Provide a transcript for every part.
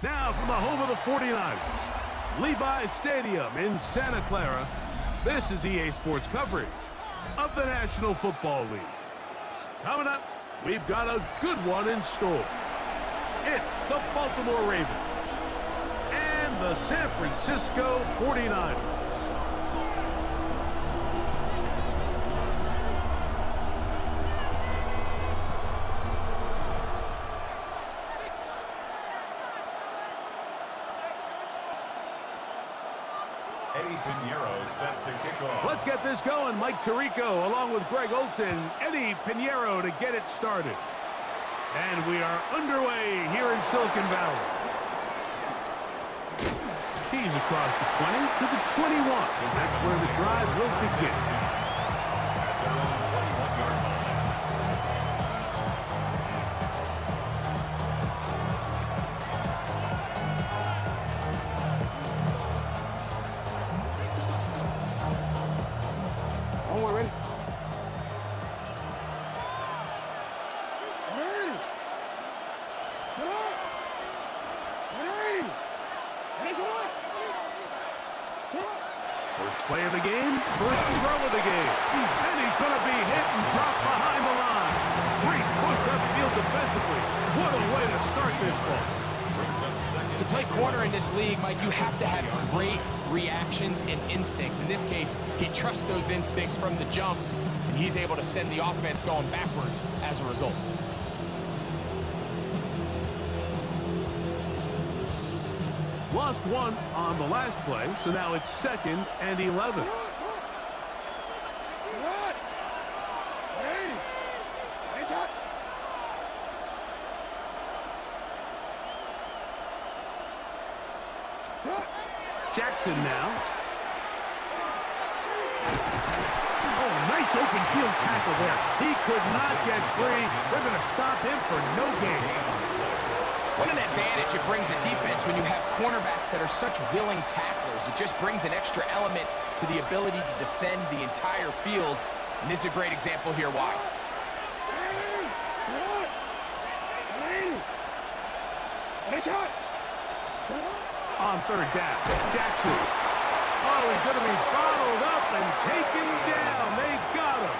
Now from the home of the 49ers, Levi's Stadium in Santa Clara, this is EA Sports coverage of the National Football League. Coming up, we've got a good one in store. It's the Baltimore Ravens and the San Francisco 49ers. Eddie Pinheiro set to kick off. Let's get this going. Mike Tirico along with Greg Olsen, Eddie Pinheiro to get it started. And we are underway here in Silicon Valley. He's across the 20 to the 21. That's where the drive will begin. At their own 21-yard line. Oh, we're ready. First play of the game, first throw of the game. And he's going to be hit and dropped behind the line. Great push upfield defensively. What a way to start this ball. To play corner in this league, Mike, you have to have great reactions and instincts. In this case, he trusts those instincts from the jump, and he's able to send the offense going backwards as a result. Lost one on the last play, so now it's 2nd and 11. Jackson now. Oh, nice open field tackle there. He could not get free. They're going to stop him for no gain. What an advantage it brings a defense when you have cornerbacks that are such willing tacklers. It just brings an extra element to the ability to defend the entire field. And this is a great example here why. On 3rd down, Jackson. Oh, he's going to be bottled up and taken down. They got him.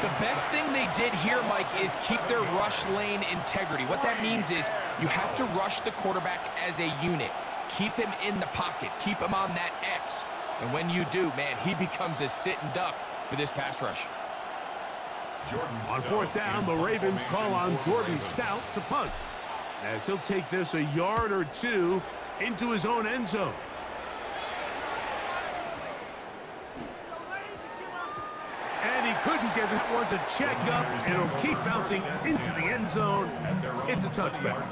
The best thing they did here, Mike, is keep their rush lane integrity. What that means is you have to rush the quarterback as a unit. Keep him in the pocket. Keep him on that X. And when you do, man, he becomes a sitting duck for this pass rush. On 4th down, the Ravens call on Jordan Stout to punt, as he'll take this a yard or two into his own end zone. And he couldn't get that one to check up, and it'll keep bouncing into the end zone. It's a touchback.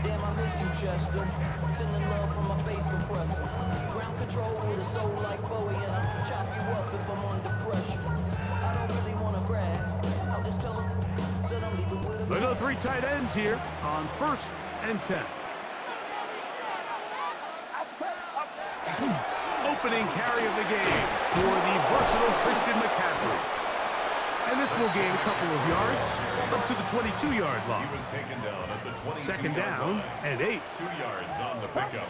Damn, I miss you, Chester. Sending love from my bass compressor. Ground control with a soul like Bowie, and I'll chop you up if I'm under pressure. I don't really want to brag. I'll just tell them that I'm leaving with a Look at the 3 tight ends here on 1st and 10. Opening carry of the game for the versatile Christian McCaffrey. And this will gain a couple of yards up to the 22-yard line. He was taken down at the 22-yard 2nd down and 8. 2 yards on the pickup.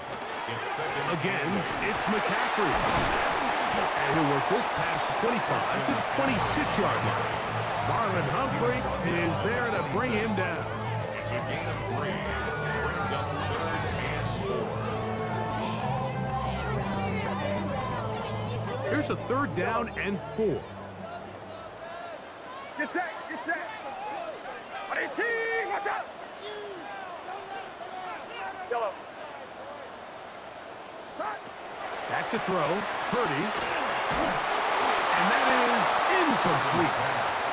It's 2nd. Again, it's McCaffrey. And he'll work this past the 25 to the 26-yard line. Marlon Humphrey is there to bring him down. It's a gain of 3. Brings up 3rd and 4. Here's a 3rd down and 4. Get set, get set. 18, watch out. Yellow. Back to throw, Purdy. And that is incomplete.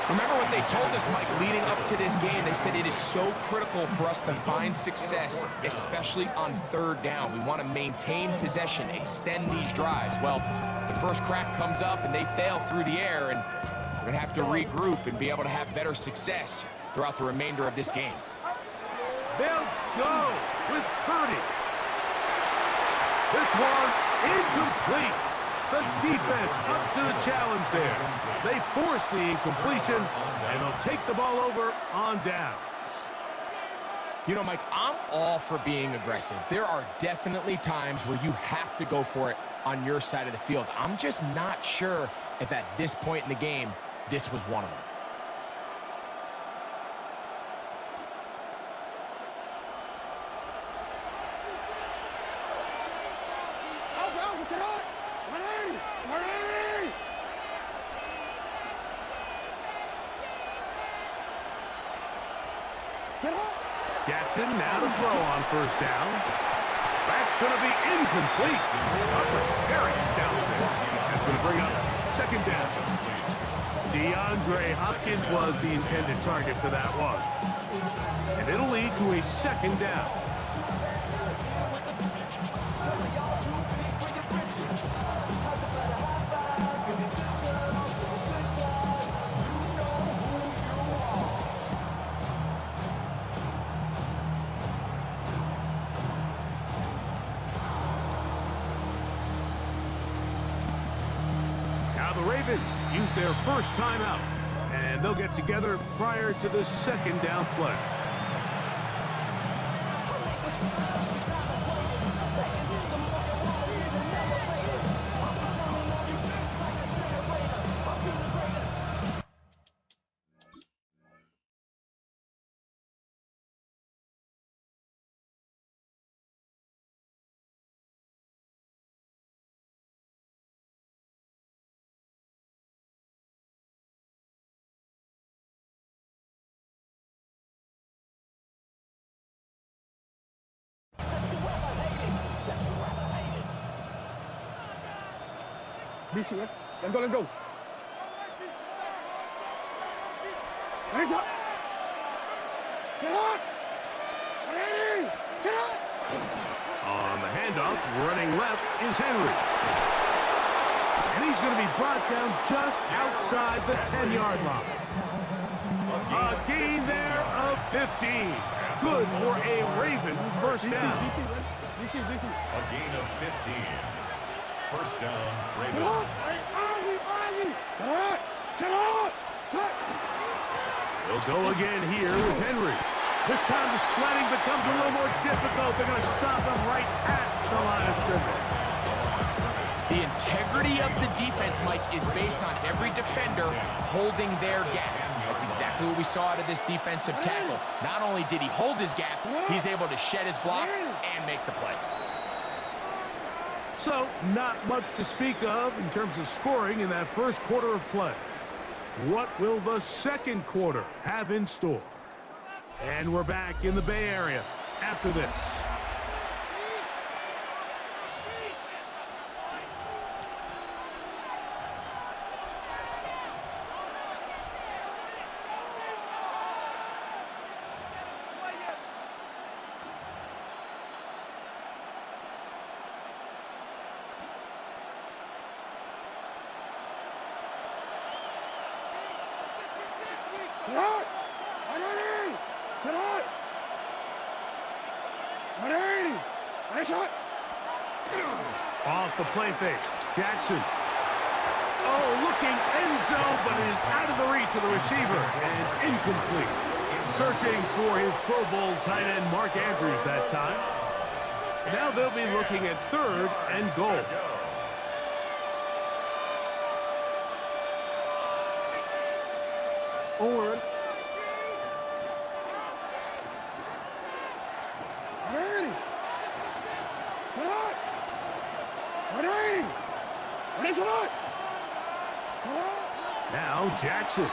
Remember what they told us, Mike, leading up to this game. They said it is so critical for us to find success, especially on 3rd down. We want to maintain possession, extend these drives. Well, the first crack comes up and they fail through the air, and we're going to have to regroup and be able to have better success throughout the remainder of this game. They'll go with Purdy. This one incomplete. The defense up to the challenge there. They force the incompletion, and they'll take the ball over on downs. You know, Mike, I'm all for being aggressive. There are definitely times where you have to go for it on your side of the field. I'm just not sure if at this point in the game, this was one of them. Jackson now to throw on first down. That's going to be incomplete. Coverage very stout there. That's going to bring up second down. DeAndre Hopkins was the intended target for that one. And it'll lead to a second down. The Ravens use their first timeout, and they'll get together prior to the second down play. BC, man. Let's go, let's go. Hands up. Sit up. Ready. Sit up. On the handoff, running left is Henry. And he's going to be brought down just outside the 10-yard line. A gain there of 15. Good for a Raven first down. BC. A gain of 15. First down, Ravens. They'll go again here with Henry. This time the sledding becomes a little more difficult. They're going to stop him right at the line of scrimmage. The integrity of the defense, Mike, is based on every defender holding their gap. That's exactly what we saw out of this defensive tackle. Not only did he hold his gap, he's able to shed his block and make the play. So, not much to speak of in terms of scoring in that first quarter of play. What will the second quarter have in store? And we're back in the Bay Area after this. Off the play fake. Jackson. Oh, looking end zone, but it is out of the reach of the receiver and incomplete. Searching for his Pro Bowl tight end Mark Andrews that time. Now they'll be looking at third and goal. Forward. Now Jackson.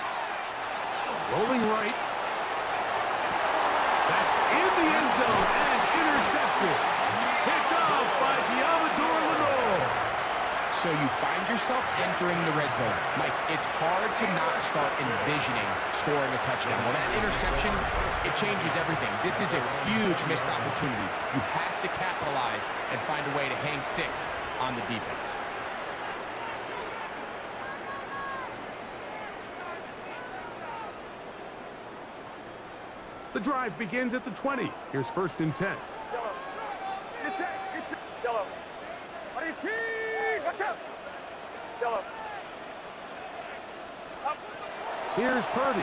Rolling right. That's in the end zone and intercepted. Picked off by Diamador Lenore. So you find yourself entering the red zone. Mike, it's hard to not start envisioning scoring a touchdown. Well, that interception, it changes everything. This is a huge missed opportunity. You have to capitalize and find a way to hang 6 on the defense. The drive begins at the 20. Here's first and 10. Yellow. It's yellow. What do you see? Watch out. Here's Purdy.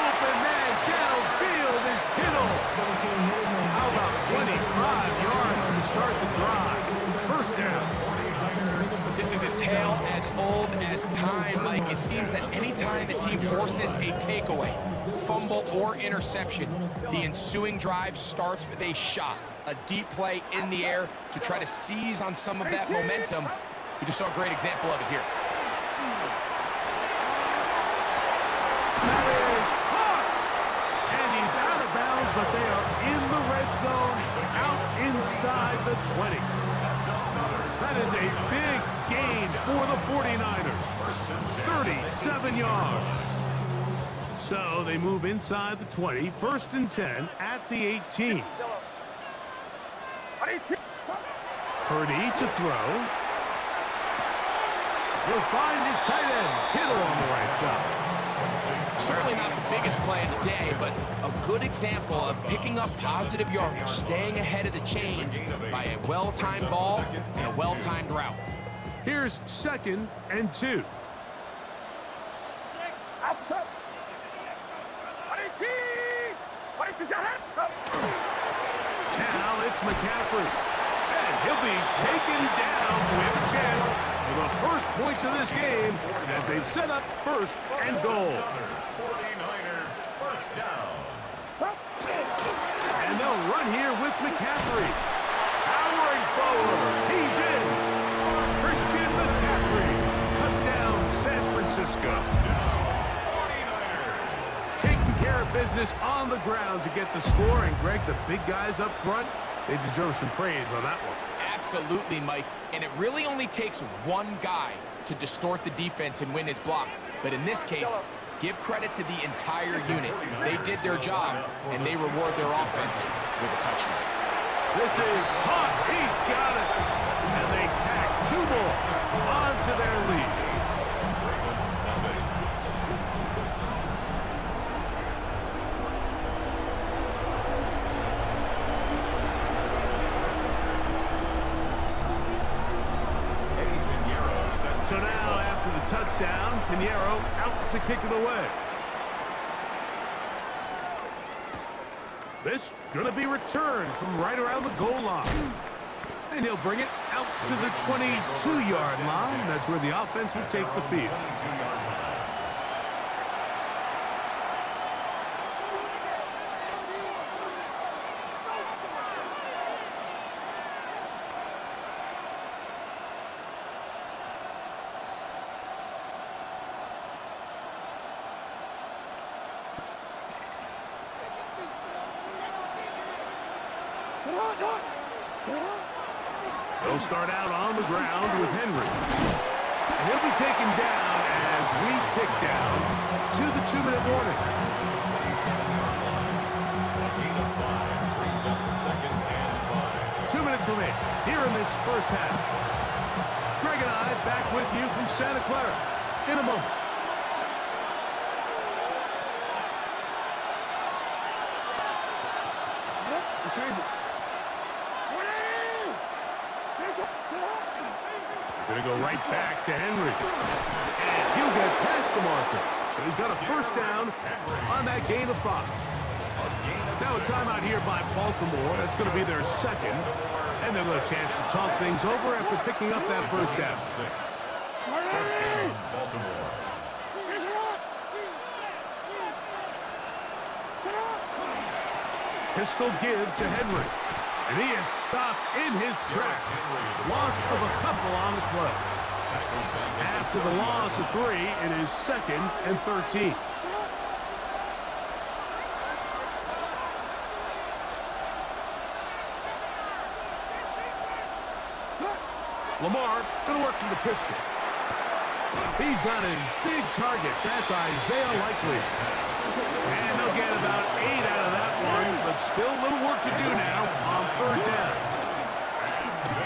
Open man downfield is Kittle. How about 25 yards to start the drive? First down. This is a tale as old as time, Mike. It seems that anytime the team forces a takeaway, fumble, or interception, the ensuing drive starts with a shot, a deep play in the air to try to seize on some of that momentum. We just saw a great example of it here. That is hard. And he's out of bounds, but they are in the red zone, out inside the 20. That is a big gain for the 49ers. 37 yards. So they move inside the 20, 1st and 10 at the 18. Purdy to throw. He'll find his tight end, Kittle, on the right side. Certainly not the biggest play of the day, but a good example of picking up positive yardage, staying ahead of the chains by a well-timed ball and a well-timed route. Here's 2nd and 2. Now it's McCaffrey. And he'll be taken down with a chance for the first points of this game as they've set up 1st and goal. 49ers first down. And they'll run here with McCaffrey. Powering forward. He's in. Christian McCaffrey. Touchdown, San Francisco. Taking care of business on the ground to get the score. And, Greg, the big guys up front, they deserve some praise on that one. Absolutely, Mike. And it really only takes one guy to distort the defense and win his block. But in this case, give credit to the entire unit. They did their job, and they reward their offense with a touchdown. This is hot. He's got it. And they tack 2 more onto their lead. So now, after the touchdown, Pinheiro out to kick it away. This going to be returned from right around the goal line. And he'll bring it out to the 22-yard line. That's where the offense will take the field. They'll start out on the ground with Henry. And he'll be taken down as we tick down to the 2-minute warning. 2 minutes remain here in this first half. Greg and I back with you from Santa Clara in a moment. Going to go right back to Henry. And he'll get past the marker. So he's got a first down on that gain of 5. Now a timeout here by Baltimore. That's going to be their second. And they'll have a chance to talk things over after picking up that first down. Baltimore. Pistol give to Henry. And he is stopped in his tracks. Loss of a couple on the play. After the loss of 3, it is 2nd and 13. Lamar going to work from the pistol. He's got his big target. That's Isaiah Likely. And they'll get about 8 out of that one, but still a little work to do now on 3rd down.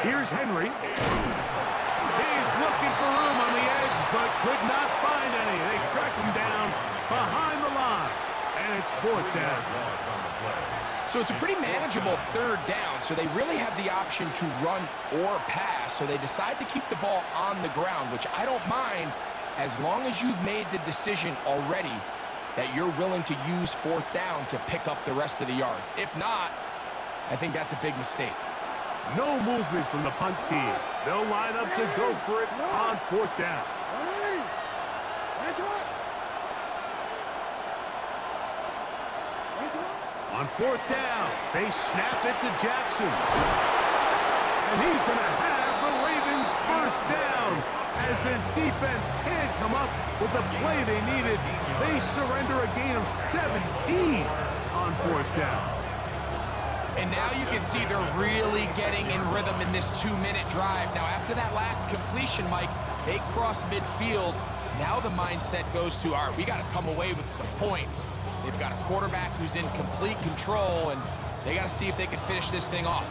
Here's Henry. He's looking for room on the edge, but could not find any. They track him down behind the line, and it's 4th down. So it's a pretty manageable third down, so they really have the option to run or pass, so they decide to keep the ball on the ground, which I don't mind as long as you've made the decision already that you're willing to use fourth down to pick up the rest of the yards. If not, I think that's a big mistake. No movement from the punt team. They'll line up to go for it on fourth down. On fourth down, they snap it to Jackson. And he's going to have the Ravens first down. As this defense can't come up with the play they needed, they surrender a gain of 17 on fourth down. And now you can see they're really getting in rhythm in this 2-minute drive. Now, after that last completion, Mike, they cross midfield. Now the mindset goes to, all right, we got to come away with some points. They've got a quarterback who's in complete control, and they got to see if they can finish this thing off.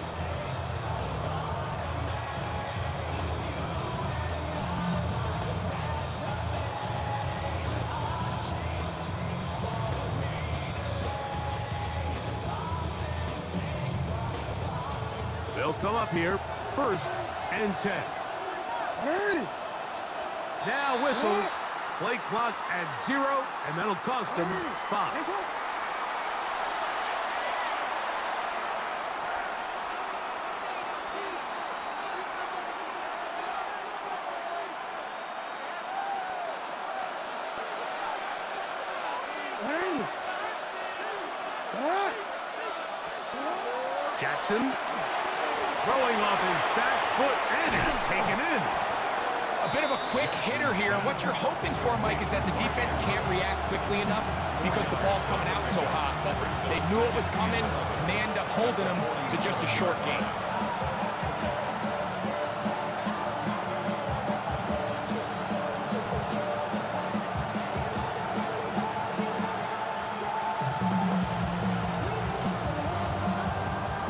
They'll come up here, 1st and 10. Now whistles. Play clock at 0, and that'll cost them 5. Jackson throwing off his back foot, and it's taken in. A bit of a quick hitter here, and what you're hoping for, Mike, is that the defense can't react quickly enough because the ball's coming out so hot. But they knew it was coming, and they end up holding them to just a short gain.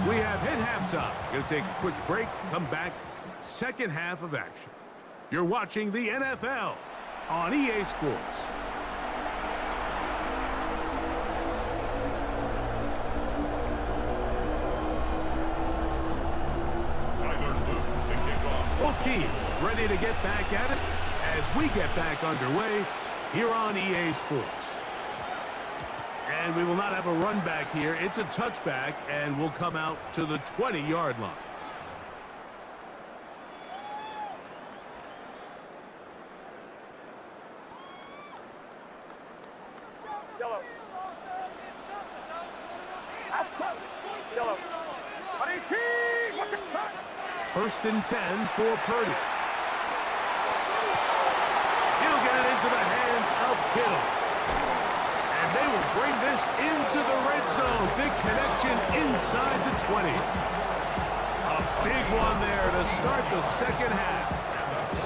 We have hit halftime. Going to take a quick break, come back, second half of action. You're watching the NFL on EA Sports. Tyler Luke to kick off. Both teams ready to get back at it as we get back underway here on EA Sports. And we will not have a run back here. It's a touchback, and we'll come out to the 20-yard line. Yellow. Outside. Yellow. 18. Watch it. 1st and 10 for Purdy. He'll get it into the hands of Kittle. And they will bring this into the red zone. Big connection inside the 20. A big one there to start the second half.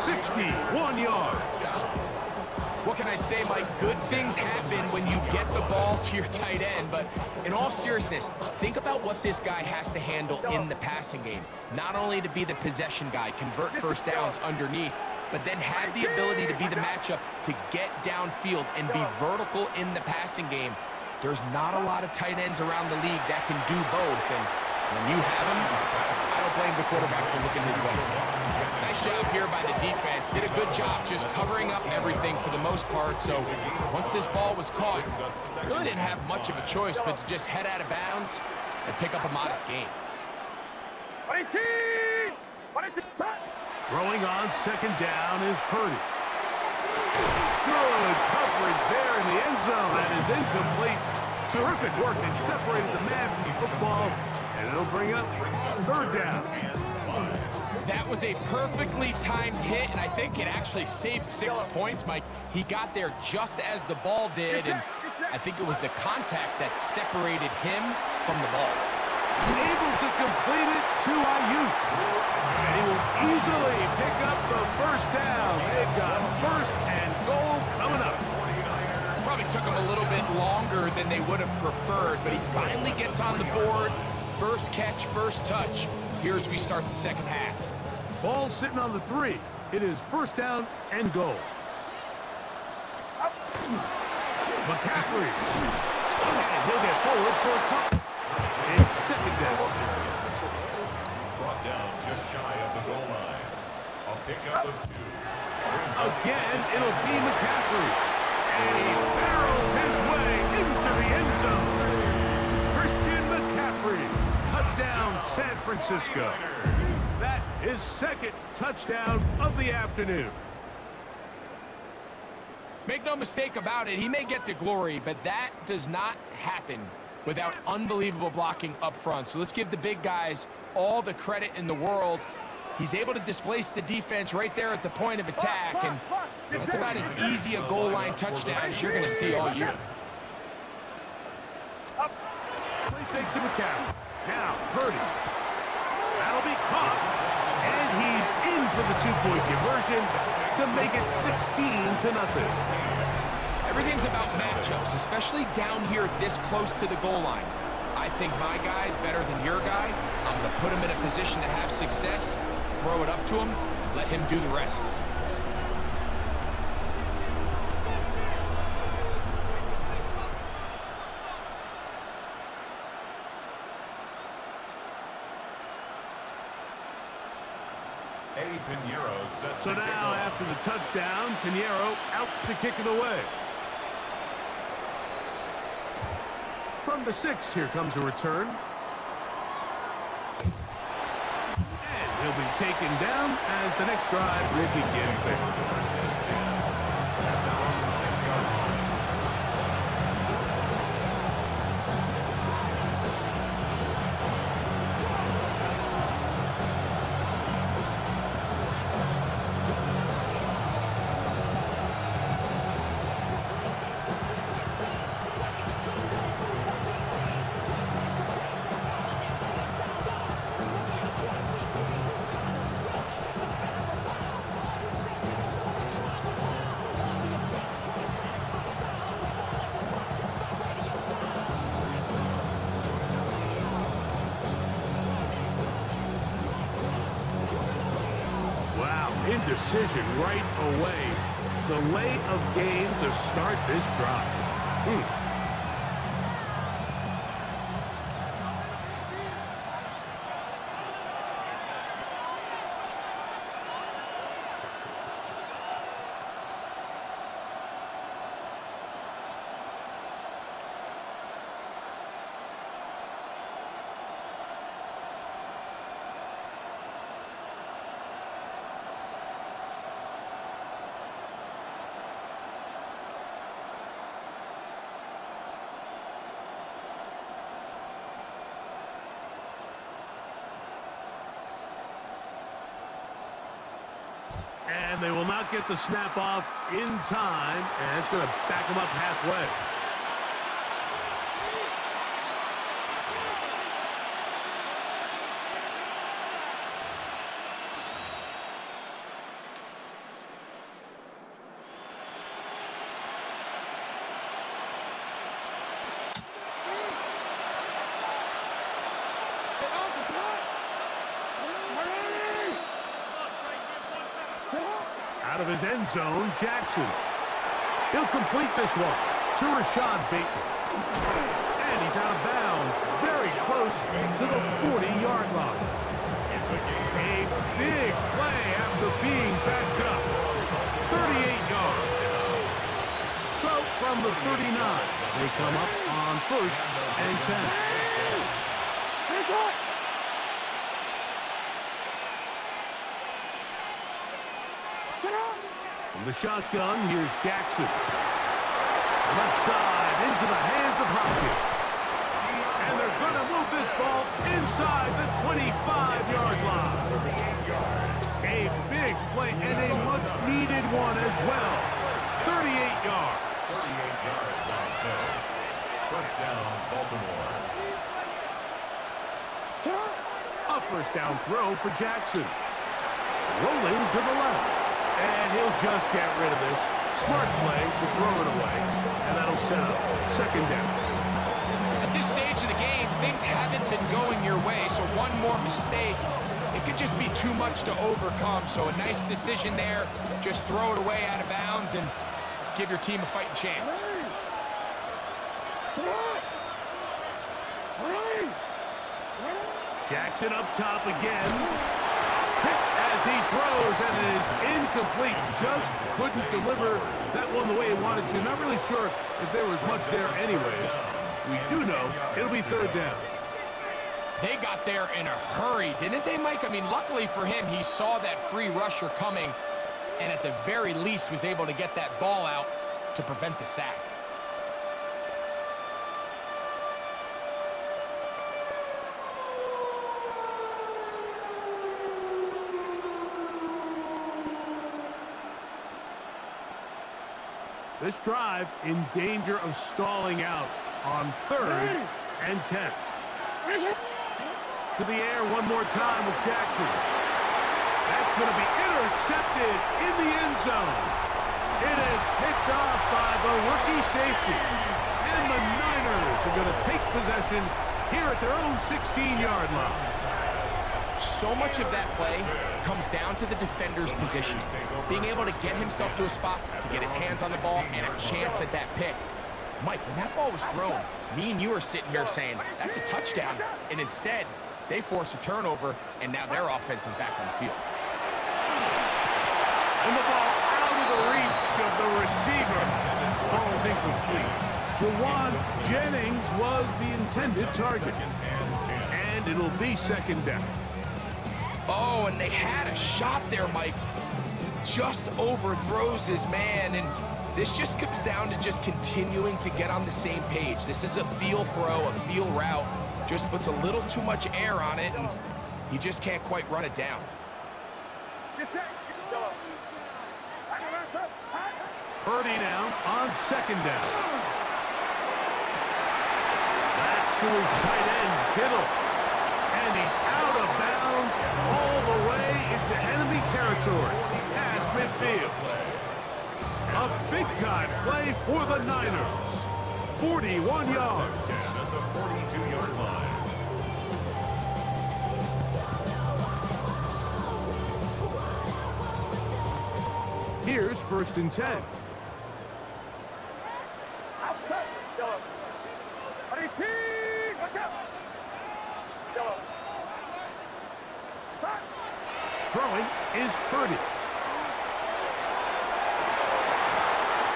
61 yards. What can I say, Mike? Good things happen when you get the ball to your tight end, but in all seriousness, think about what this guy has to handle in the passing game. Not only to be the possession guy, convert first downs underneath, but then have the ability to be the matchup to get downfield and be vertical in the passing game. There's not a lot of tight ends around the league that can do both, and when you have them, I don't blame the quarterback for looking his way. Nice job here by the defense. Did a good job just covering up everything for the most part. So once this ball was caught, really didn't have much of a choice but to just head out of bounds and pick up a modest gain. 18. Throwing on second down is Purdy. Good coverage there in the end zone. That is incomplete. Terrific work. They separated the man from the football, and it'll bring up 3rd down. That was a perfectly timed hit, and I think it actually saved 6 points, Mike. He got there just as the ball did, and I think it was the contact that separated him from the ball. Able to complete it to Ayuk. And he will easily pick up the first down. They've got 1st and goal coming up. Probably took him a little bit longer than they would have preferred, but he finally gets on the board. First catch, first touch. Here as we start the second half. Ball sitting on the 3. It is 1st down and goal. McCaffrey. And he'll get forward for a couple. It's second down. Brought down just shy of the goal line. A pickup of 2. Again, it'll be McCaffrey. And he barrels his way into the end zone. Christian McCaffrey. Touchdown, San Francisco. That is second touchdown of the afternoon. Make no mistake about it, he may get the glory, but that does not happen without unbelievable blocking up front. So let's give the big guys all the credit in the world. He's able to displace the defense right there at the point of attack, and that's about as easy a goal line touchdown as you're going to see all year. Play fake to McCaffrey. Now, Purdy. That'll be caught. And he's in for the two-point conversion to make it 16-0. Everything's about matchups, especially down here this close to the goal line. I think my guy's better than your guy. I'm going to put him in a position to have success, throw it up to him, and let him do the rest. Pinheiro sets So the now, kickoff. after the touchdown, Pinheiro out to kick it away. From the 6, here comes a return. And he'll be taken down as the next drive will begin there. Indecision right away. Delay of game to start this drive. And they will not get the snap off in time, and it's going to back them up halfway. Out of his end zone, Jackson. He'll complete this one to Rashad Bateman. And he's out of bounds, very close to the 40-yard line. A big play after being backed up. 38 yards. So from the 39, they come up on 1st and 10. From the shotgun, here's Jackson. Left side into the hands of Hopkins. And they're going to move this ball inside the 25-yard line. A big play and a much-needed one as well. 38 yards. 38 yards on third. First down, Baltimore. A first down throw for Jackson. Rolling to the left. And he'll just get rid of this. Smart play to throw it away. And that'll set up second down. At this stage of the game, things haven't been going your way, so one more mistake, it could just be too much to overcome. So a nice decision there. Just throw it away out of bounds and give your team a fighting chance. Jackson up top again. Hit as he throws, and it is incomplete. Just couldn't deliver that one the way he wanted to. Not really sure if there was much there anyways. We do know it'll be third down. They got there in a hurry, didn't they, Mike? I mean, luckily for him, he saw that free rusher coming, and at the very least was able to get that ball out to prevent the sack. This drive in danger of stalling out on 3rd and 10. To the air one more time with Jackson. That's going to be intercepted in the end zone. It is picked off by the rookie safety. And the Niners are going to take possession here at their own 16-yard line. So much of that play comes down to the defender's position. Being able to get himself to a spot, to get his hands on the ball, and a chance at that pick. Mike, when that ball was thrown, me and you are sitting here saying, that's a touchdown. And instead, they force a turnover, and now their offense is back on the field. And the ball out of the reach of the receiver. Ball's incomplete. Jawan Jennings was the intended target. And it'll be second down. Oh, and they had a shot there, Mike. He just overthrows his man, and this just comes down to just continuing to get on the same page. This is a feel throw, a feel route. Just puts a little too much air on it, and he just can't quite run it down. Purdy now on second down. That's to his tight end, Kittle. And he's out of bounds all the way into enemy territory past midfield. A big-time play for the Niners. 41 yards. 10 at the 42-yard line. Here's 1st and 10. Outside. Yellow. Ready, team. Watch out. Yellow. Stop. Throwing is Purdy.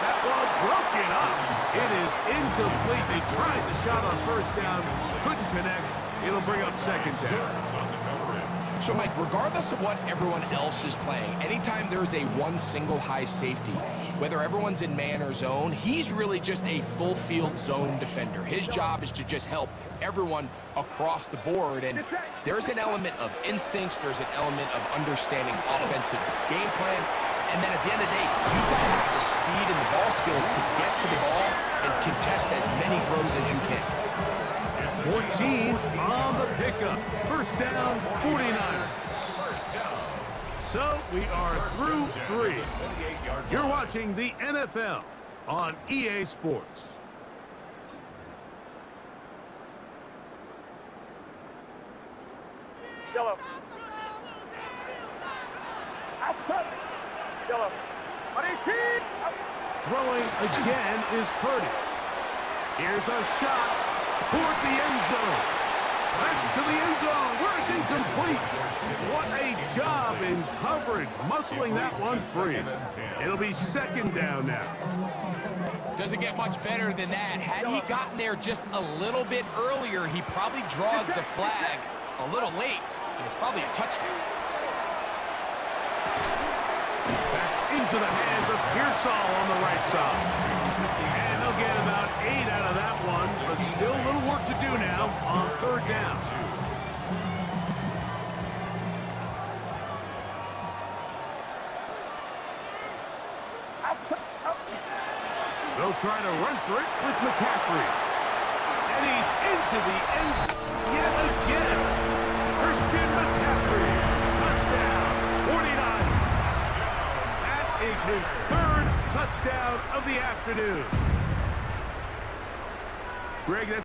That ball broken up. It is incomplete. They tried the shot on 1st down. Couldn't connect. It'll bring up 2nd down. So, Mike, regardless of what everyone else is playing, anytime there's a one single high safety, whether everyone's in man or zone, he's really just a full field zone defender. His job is to just help everyone across the board, and there's an element of instincts, there's an element of understanding offensive game plan, and then at the end of the day, you've got to have the speed and the ball skills to get to the ball and contest as many throws as you can. 14 on the pickup. 1st down, 49ers. So we are through 3. You're watching the NFL on EA Sports. Yellow. Outside. Yellow. Ready, team. Throwing again is Purdy. Here's a shot toward the end zone. That's to the end zone where it's incomplete. What a job in coverage, muscling that one free. It'll be 2nd down now. Doesn't get much better than that. Had he gotten there just a little bit earlier, he probably draws the flag a little late, and it's probably a touchdown. That's into the hands of Pearsall on the right side. And they'll get about 8 out of that one, but still a little work to do now on 3rd down. They'll try to run for it with McCaffrey. And he's into the end zone yet again. Christian McCaffrey. Touchdown, 49. That is his 3rd touchdown of the afternoon. Greg, that's